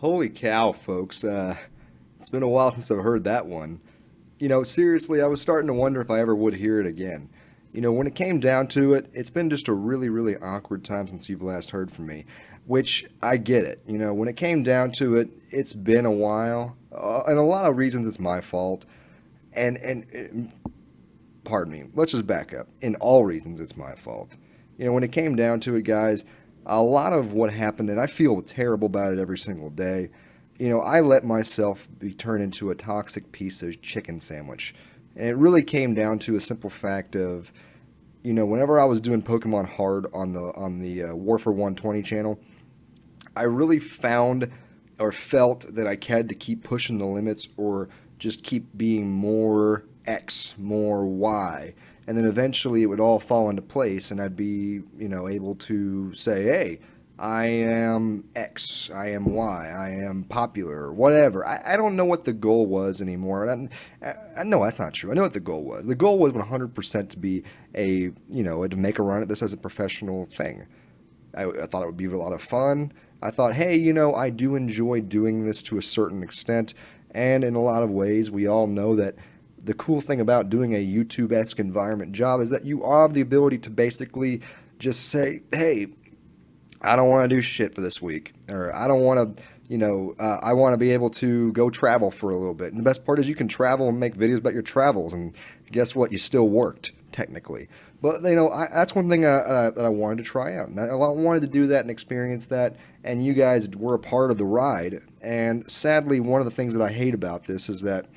Holy cow, folks. It's been a while since I've heard that one. Seriously, I was starting to wonder if I ever would hear it again. When it came down to it, it's been just a really, really awkward time since you've last heard from me, which I get it. When it came down to it, it's been a while, and a lot of reasons it's my fault. And pardon me, let's just back up. In all reasons, it's my fault. When it came down to it, guys, a lot of what happened, and I feel terrible about it every single day. I let myself be turned into a toxic piece of chicken sandwich. And it really came down to a simple fact of, whenever I was doing Pokemon Hard on the Warfare 120 channel, I really found or felt that I had to keep pushing the limits or just keep being more X, more Y. And then eventually it would all fall into place and I'd be, able to say, hey, I am X, I am Y, I am popular, whatever. I don't know what the goal was anymore. I know that's not true. I know what the goal was. The goal was 100% to be to make a run at this as a professional thing. I thought it would be a lot of fun. I thought, hey, I do enjoy doing this to a certain extent. And in a lot of ways, we all know that the cool thing about doing a YouTube-esque environment job is that you have the ability to basically just say, hey, I don't want to do shit for this week, or I don't want to, I want to be able to go travel for a little bit. And the best part is you can travel and make videos about your travels, and guess what? You still worked, technically. But, that's one thing that I wanted to try out. And I wanted to do that and experience that, and you guys were a part of the ride. And sadly, one of the things that I hate about this is that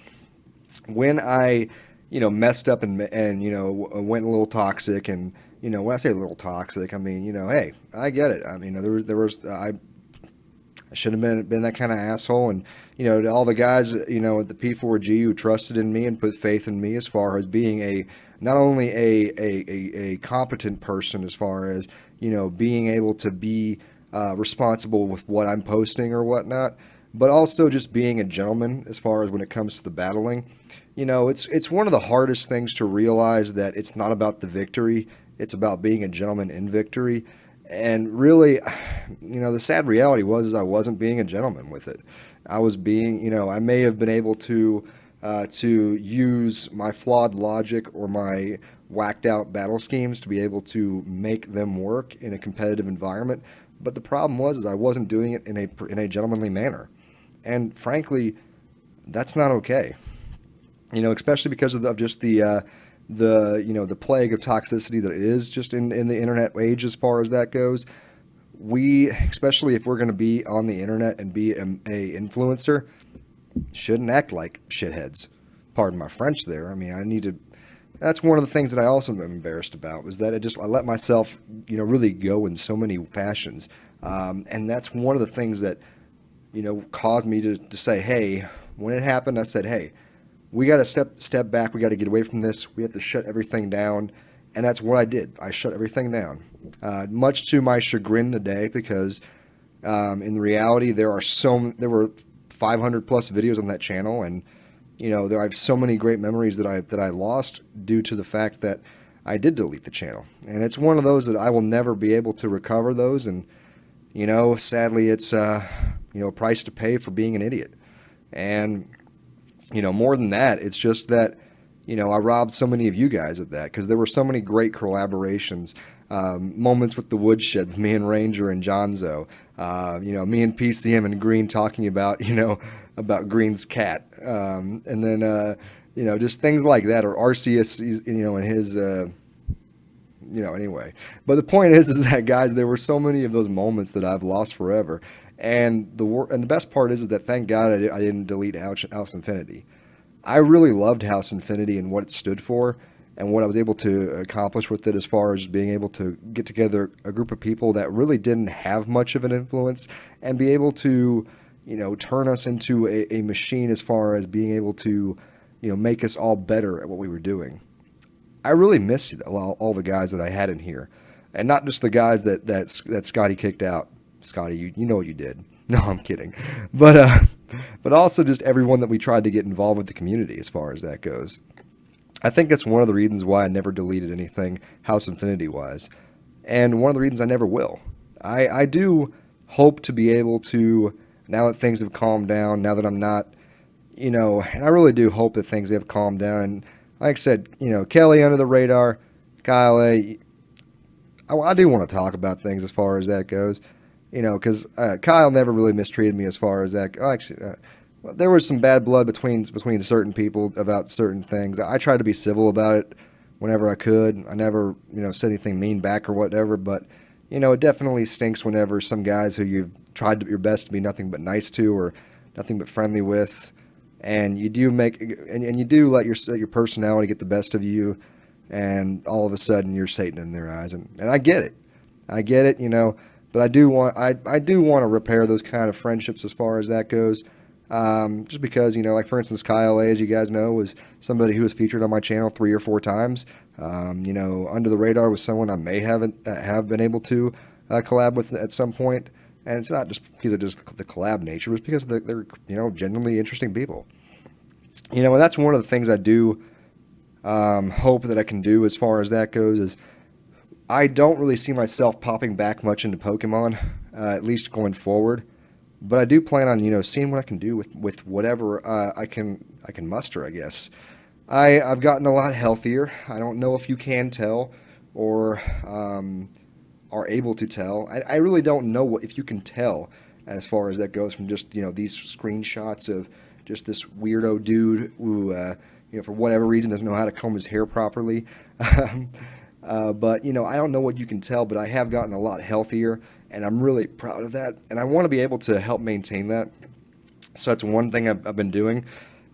when I, messed up and went a little toxic, and when I say a little toxic, I mean, hey, I get it. I mean, I should have been that kind of asshole, and to all the guys, at the P4G who trusted in me and put faith in me as far as being not only a competent person as far as being able to be responsible with what I'm posting or whatnot, but also just being a gentleman as far as when it comes to the battling. It's one of the hardest things to realize that it's not about the victory. It's about being a gentleman in victory. And really, the sad reality was I wasn't being a gentleman with it. I was being, I may have been able to use my flawed logic or my whacked out battle schemes to be able to make them work in a competitive environment. But the problem was I wasn't doing it in a gentlemanly manner. And frankly, that's not okay. Especially because of just the plague of toxicity that it is just in the internet age as far as that goes. We, especially if we're going to be on the internet and be a influencer, shouldn't act like shitheads. Pardon my French there. I mean, that's one of the things that I also am embarrassed about, was that I let myself, really go in so many fashions. And that's one of the things that, caused me to say, hey, when it happened, I said, hey, we got to step back. We got to get away from this. We have to shut everything down. And that's what I did. I shut everything down, much to my chagrin today, because in reality, there were 500 plus videos on that channel. And, I have so many great memories that I lost due to the fact that I did delete the channel. And it's one of those that I will never be able to recover those. And, sadly, it's, a price to pay for being an idiot. And, more than that, it's just that, I robbed so many of you guys of that, because there were so many great collaborations, moments with the woodshed with me and Ranger and Jonzo, me and PCM and Green talking about, about Green's cat, and then, just things like that, or Arceus, and his, anyway. But the point is that, guys, there were so many of those moments that I've lost forever. And the best part is that, thank God I didn't delete House Infinity. I really loved House Infinity and what it stood for, and what I was able to accomplish with it, as far as being able to get together a group of people that really didn't have much of an influence, and be able to, turn us into a machine as far as being able to, make us all better at what we were doing. I really miss all the guys that I had in here, and not just the guys that Scotty kicked out. Scotty, you know what you did. No, I'm kidding. But also just everyone that we tried to get involved with the community as far as that goes. I think that's one of the reasons why I never deleted anything House Infinity wise. And one of the reasons I never will. I do hope to be able to now that things have calmed down, now that I'm not, and I really do hope that things have calmed down. And like I said, Kelly under the radar, Kyle A. I do want to talk about things as far as that goes, because Kyle never really mistreated me as far as that. Actually, well, there was some bad blood between certain people about certain things. I tried to be civil about it whenever I could. I never, said anything mean back or whatever. But it definitely stinks whenever some guys who you've tried your best to be nothing but nice to or nothing but friendly with, and you do and you do let your personality get the best of you, and all of a sudden you're Satan in their eyes, and I get it, but I do want to repair those kind of friendships as far as that goes, just because like for instance, Kyle A, as you guys know, was somebody who was featured on my channel 3 or 4 times. Under the radar was someone I may have been able to collab with at some point. And it's not just because of just the collab nature, it's because they're genuinely interesting people. And that's one of the things I do hope that I can do as far as that goes is I don't really see myself popping back much into Pokemon, at least going forward. But I do plan on seeing what I can do with whatever I can muster, I guess. I've gotten a lot healthier. I don't know if you can tell or are able to tell. I really don't know if you can tell as far as that goes from just these screenshots of just this weirdo dude who for whatever reason doesn't know how to comb his hair properly. But I don't know what you can tell, but I have gotten a lot healthier, and I'm really proud of that. And I want to be able to help maintain that. So that's one thing I've been doing.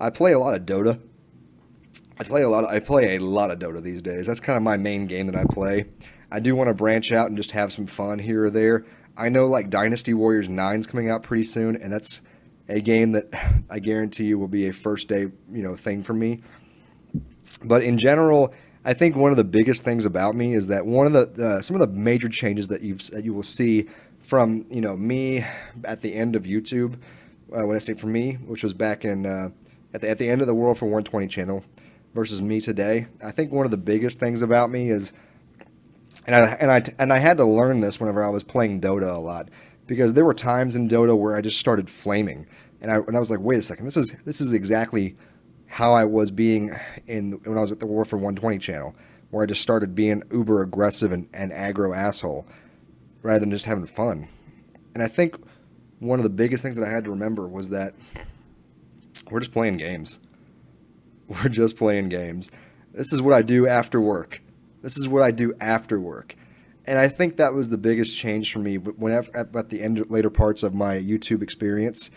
I play a lot of Dota. I play a lot of Dota these days. That's kind of my main game that I play. I do want to branch out and just have some fun here or there. I know like Dynasty Warriors 9 is coming out pretty soon, and that's a game that I guarantee you will be a first day, thing for me. But in general, I think one of the biggest things about me is that one of the some of the major changes that you will see from me at the end of YouTube, when I say for me, which was back in at the end of the World for 120 channel versus me today. I think one of the biggest things about me is, and I had to learn this whenever I was playing Dota a lot, because there were times in Dota where I just started flaming, and I was like, wait a second, this is exactly how I was being when I was at the War for 120 channel, where I just started being uber aggressive and aggro asshole rather than just having fun. And I think one of the biggest things that I had to remember was that we're just playing games. We're just playing games. This is what I do after work. And I think that was the biggest change for me whenever at the later parts of my YouTube experience.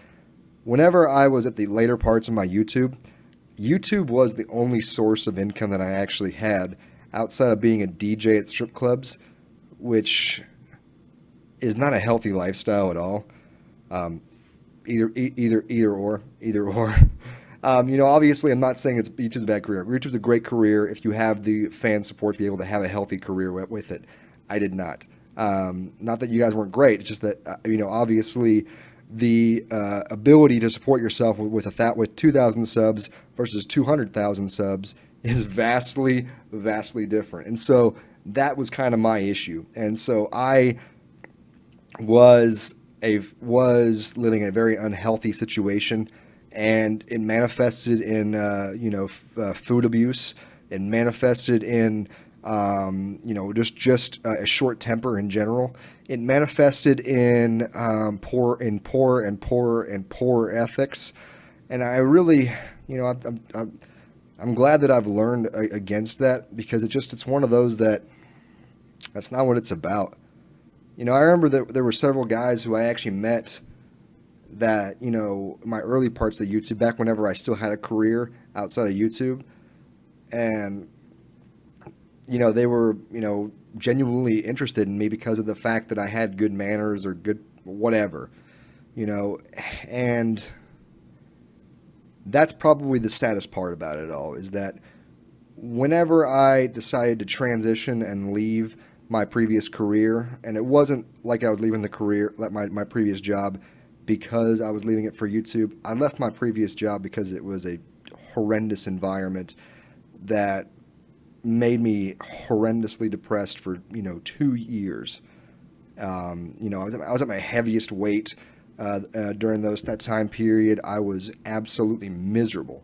Whenever I was at the later parts of my YouTube was the only source of income that I actually had outside of being a DJ at strip clubs, which is not a healthy lifestyle at all. Either or. Obviously, I'm not saying YouTube's a bad career. YouTube's a great career if you have the fan support to be able to have a healthy career with it. I did not. Not that you guys weren't great. It's just that obviously the ability to support yourself with 2,000 subs versus 200,000 subs is vastly, vastly different. And so that was kind of my issue. And so I was living in a very unhealthy situation, and it manifested in food abuse. It manifested in just a short temper in general. It manifested in poor ethics, and I really, I'm glad that I've learned against that, because it's one of those that's not what it's about. I remember that there were several guys who I actually met that, my early parts of YouTube, back whenever I still had a career outside of YouTube, and they were, genuinely interested in me because of the fact that I had good manners or good whatever, and that's probably the saddest part about it all, is that whenever I decided to transition and leave my previous career, and it wasn't like I was leaving the career, like my previous job, because I was leaving it for YouTube. I left my previous job because it was a horrendous environment that made me horrendously depressed for 2 years. I was at my heaviest weight. during that time period. I was absolutely miserable.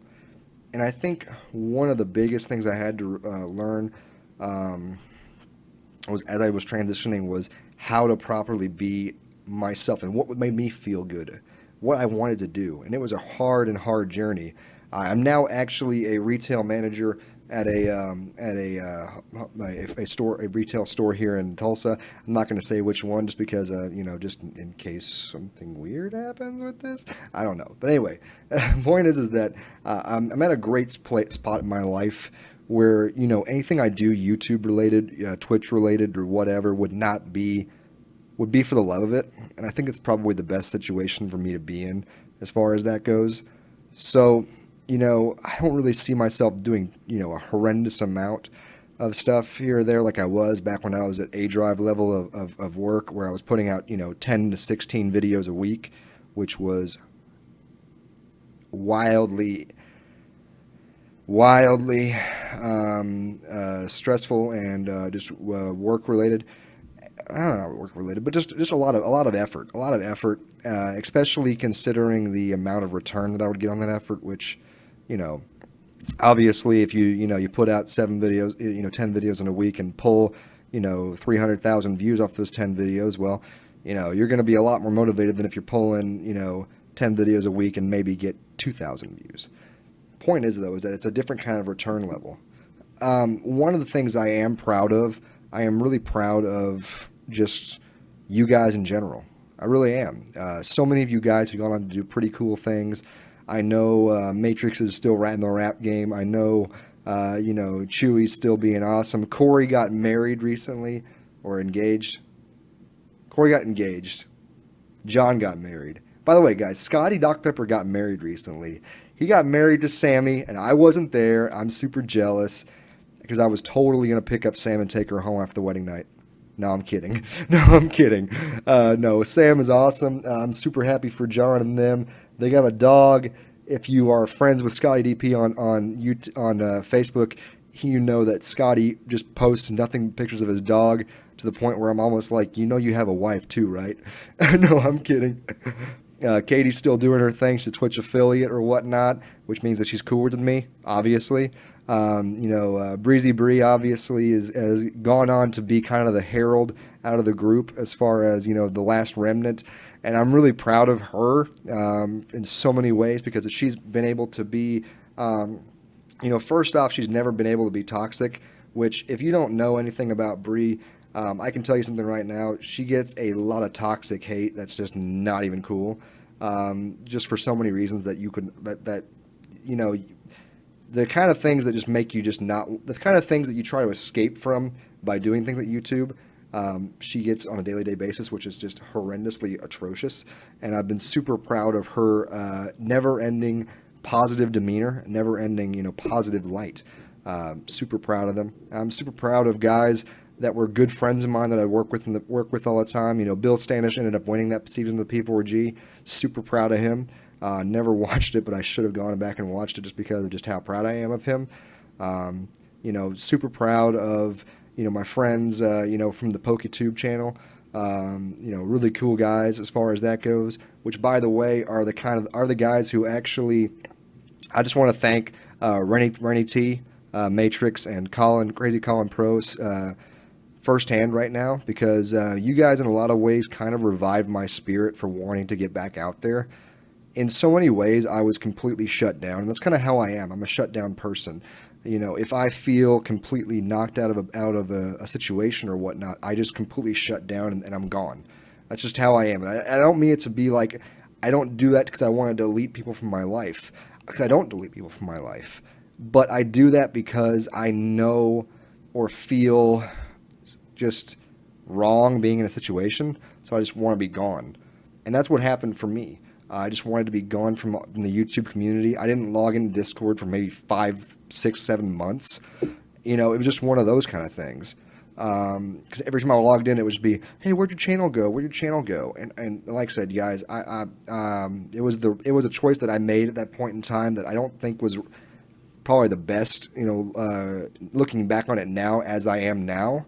And I think one of the biggest things I had to learn was as I was transitioning was how to properly be myself and what made me feel good, what I wanted to do. And it was a hard journey. I'm now actually a retail manager at a retail store here in Tulsa. I'm not going to say which one, just because just in case something weird happens with this. I don't know, but anyway, the point is that I'm at a great spot in my life where anything I do, YouTube related, Twitch related, or whatever, would be for the love of it, and I think it's probably the best situation for me to be in as far as that goes. So, I don't really see myself doing, a horrendous amount of stuff here or there like I was back when I was at A drive level of work, where I was putting out, 10 to 16 videos a week, which was wildly stressful and just work related. I don't know, work related, but just a lot of effort, especially considering the amount of return that I would get on that effort, which, obviously if you put out 7 videos, 10 videos in a week and pull, 300,000 views off those 10 videos, well, you're going to be a lot more motivated than if you're pulling, 10 videos a week and maybe get 2,000 views. Point is, though, is that it's a different kind of return level. One of the things I am really proud of just you guys in general. I really am. So many of you guys have gone on to do pretty cool things. I know Matrix is still in the rap game. I know, Chewy's still being awesome. Corey got married recently, or engaged. Corey got engaged. John got married. By the way, guys, Scotty Dr. Pepper got married recently. He got married to Sammy, and I wasn't there. I'm super jealous because I was totally going to pick up Sam and take her home after the wedding night. No, I'm kidding. No, Sam is awesome. I'm super happy for John and them. They got a dog. If you are friends with Scotty DP on Facebook, you know that Scotty just posts nothing pictures of his dog, to the point where I'm almost like, you have a wife too, right? No, I'm kidding. Katie's still doing her thing. She's a Twitch affiliate or whatnot, which means that she's cooler than me, obviously. Breezy Bree obviously has gone on to be kind of the herald out of the group as far as, the last remnant. And I'm really proud of her in so many ways, because she's been able to be, first off, she's never been able to be toxic, which if you don't know anything about Bree, I can tell you something right now. She gets a lot of toxic hate that's just not even cool, just for so many reasons that the kind of things that just make you just not, the kind of things that you try to escape from by doing things like YouTube, she gets on a daily basis, which is just horrendously atrocious. And I've been super proud of her never-ending positive demeanor, never-ending, positive light. Super proud of them. I'm super proud of guys that were good friends of mine that I work with all the time. Bill Stanish ended up winning that season of the P4G. Super proud of him. Never watched it, but I should have gone back and watched it just because of just how proud I am of him. Super proud of, my friends, from the PokeTube channel. Really cool guys as far as that goes, which, by the way, are the guys who actually, I just want to thank Rennie T, Matrix, and Crazy Colin Pros firsthand right now, because you guys in a lot of ways kind of revived my spirit for wanting to get back out there. In so many ways, I was completely shut down, and that's kind of how I am. I'm a shut down person. If I feel completely knocked out of a situation or whatnot, I just completely shut down and I'm gone. That's just how I am. And I don't mean it to be like, I don't do that because I want to delete people from my life, because I don't delete people from my life. But I do that because I know or feel just wrong being in a situation, so I just want to be gone. And that's what happened for me. I just wanted to be gone from the YouTube community. I didn't log into Discord for maybe 5, 6, 7 months. It was just one of those kind of things. Because every time I logged in, it would just be, "Hey, where'd your channel go? Where'd your channel go?" And like I said, guys, it was a choice that I made at that point in time that I don't think was probably the best. Looking back on it now, as I am now,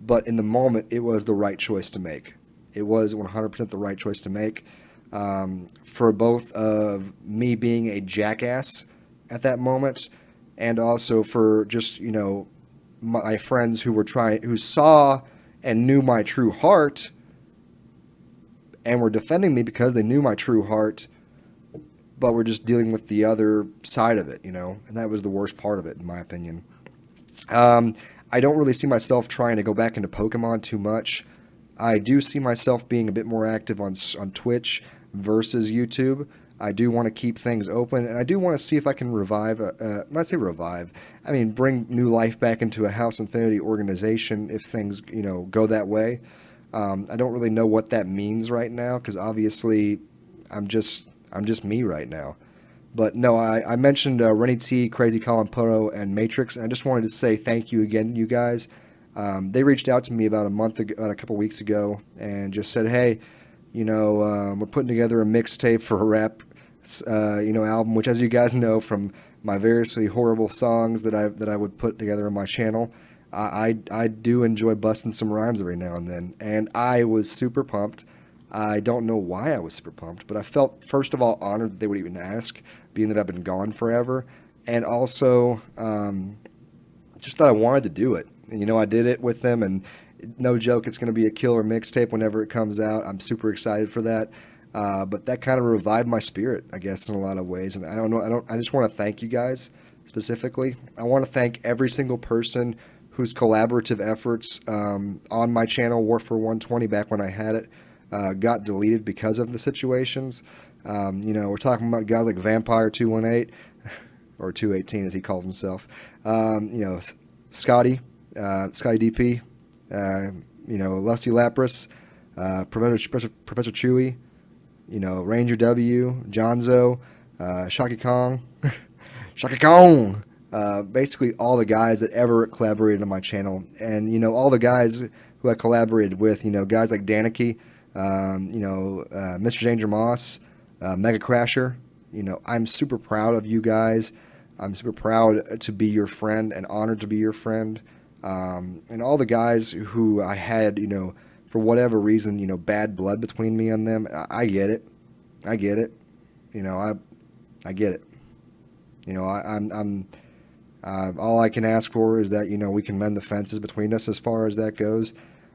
but in the moment, it was the right choice to make. It was 100% the right choice to make. for both of me being a jackass at that moment, and also for just, my friends who saw and knew my true heart and were defending me because they knew my true heart, but we're just dealing with the other side of it, and that was the worst part of it, in my opinion. I don't really see myself trying to go back into Pokemon too much. I do see myself being a bit more active on Twitch versus YouTube. I do want to keep things open, and I do want to see if I can revive, when I say revive, I mean bring new life back into a House Infinity organization if things, go that way. I don't really know what that means right now, because obviously I'm just me right now. But no, I mentioned Rennie T, Crazy Colin Puro, and Matrix, and I just wanted to say thank you again, you guys. They reached out to me about a couple weeks ago, and just said, hey, we're putting together a mixtape for a rap, album, which, as you guys know from my variously horrible songs that I would put together on my channel, I do enjoy busting some rhymes every now and then, and I was super pumped. I don't know why I was super pumped, but I felt, first of all, honored that they would even ask, being that I've been gone forever, and also just that I wanted to do it. And, I did it with them, and no joke, it's going to be a killer mixtape whenever it comes out. I'm super excited for that. But that kind of revived my spirit, I guess, in a lot of ways. And I just want to thank you guys specifically. I want to thank every single person whose collaborative efforts on my channel, War for 120, back when I had it, got deleted because of the situations. We're talking about guys like Vampire 218, or 218 as he calls himself. Scotty DP, Lusty Lapras, Professor Chewy, Ranger W, Jonzo, Shaki Kong, Shaki Kong. Basically all the guys that ever collaborated on my channel, and all the guys who I collaborated with, guys like Danicky, Mr. Danger Moss, Mega Crasher. I'm super proud of you guys. I'm super proud to be your friend and honored to be your friend. And all the guys who I had, for whatever reason, bad blood between me and them. I get it. I get it. I get it. I'm all I can ask for is that, we can mend the fences between us as far as that goes.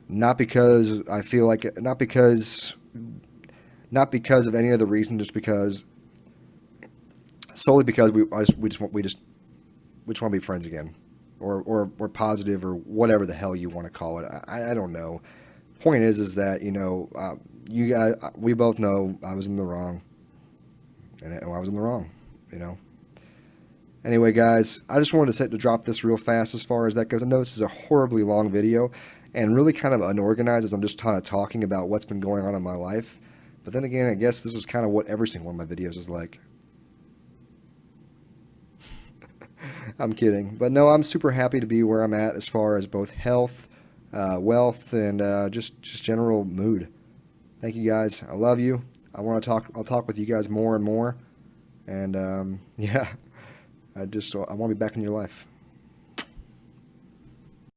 Not because I feel like it, not because of any other reason, just because, solely because we just want to be friends again, or positive, or whatever the hell you want to call it. I don't know. Point is that, you guys, we both know I was in the wrong, and I was in the wrong, Anyway, guys, I just wanted to drop this real fast as far as that goes. I know this is a horribly long video and really kind of unorganized, as I'm just kind of talking about what's been going on in my life. But then again, I guess this is kind of what every single one of my videos is like. I'm kidding. But no, I'm super happy to be where I'm at as far as both health, wealth, and just general mood. Thank you guys. I love you. I'll talk with you guys more and more. And yeah, I want to be back in your life.